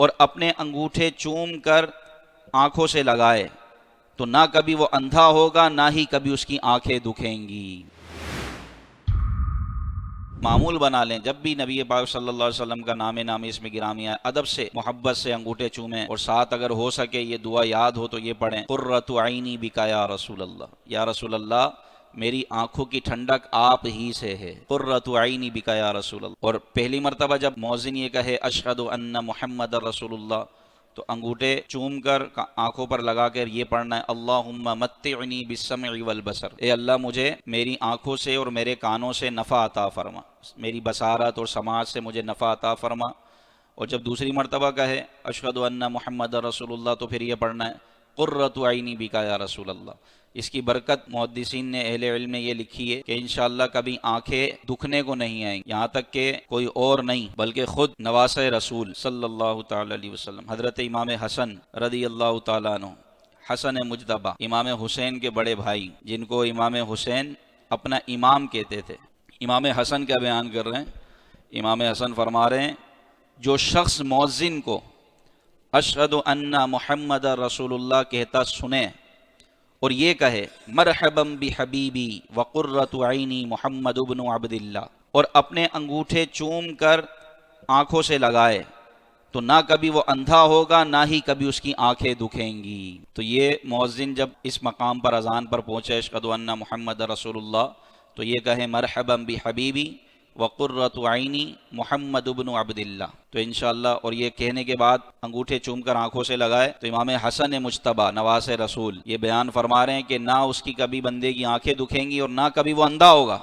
اور اپنے انگوٹھے چوم کر آنکھوں سے لگائے تو نہ کبھی وہ اندھا ہوگا نہ ہی کبھی اس کی آنکھیں دکھیں گی۔ معمول بنا لیں جب بھی نبی پاک صلی اللہ علیہ وسلم کا نام اس میں گرامی آئے، ادب سے محبت سے انگوٹھے چومیں، اور ساتھ اگر ہو سکے یہ دعا یاد ہو تو یہ پڑھیں، قرۃ عینی بک یا رسول اللہ، یا رسول اللہ میری آنکھوں کی ٹھنڈک آپ ہی سے ہے، قرۃ عینی بک یا رسول اللہ۔ اور پہلی مرتبہ جب مؤذن یہ کہے اشہد ان محمد رسول اللہ تو انگوٹھے چوم کر آنکھوں پر لگا کر یہ پڑھنا ہے، اللہم متعنی بالسمع والبصر، اے اللہ مجھے میری آنکھوں سے اور میرے کانوں سے نفع عطا فرما، میری بصارت اور سماعت سے مجھے نفع عطا فرما۔ اور جب دوسری مرتبہ کہے اشہد ان محمد رسول اللہ تو پھر یہ پڑھنا ہے قرۃ عینی بک یا رسول اللہ۔ اس کی برکت محدثین نے، اہل علم نے یہ لکھی ہے کہ انشاءاللہ کبھی آنکھیں دکھنے کو نہیں آئیں گی، یہاں تک کہ کوئی اور نہیں بلکہ خود نواسۂ رسول صلی اللہ تعالی علیہ وسلم حضرت امام حسن رضی اللہ تعالیٰ عنہ، حسن مجتبیٰ، امام حسین کے بڑے بھائی جن کو امام حسین اپنا امام کہتے تھے، امام حسن کا بیان کر رہے ہیں۔ امام حسن فرما رہے ہیں جو شخص مؤذن کو اشہد ان محمد رسول اللہ کہتا سنے اور یہ کہے مرحبا بحبیبی وقرۃ عینی محمد بن عبد اللہ، اور اپنے انگوٹھے چوم کر آنکھوں سے لگائے تو نہ کبھی وہ اندھا ہوگا نہ ہی کبھی اس کی آنکھیں دکھیں گی۔ تو یہ مؤذن جب اس مقام پر اذان پر پہنچے اشہد ان محمد رسول اللہ تو یہ کہے مرحبا بحبیبی وقرۃ عینی محمد بن عبد اللہ، تو انشاءاللہ اور یہ کہنے کے بعد انگوٹھے چوم کر آنکھوں سے لگائے تو امام حسن مجتبیٰ نواسۂ رسول یہ بیان فرما رہے ہیں کہ نہ اس کی کبھی بندے کی آنکھیں دکھیں گی اور نہ کبھی وہ اندھا ہوگا۔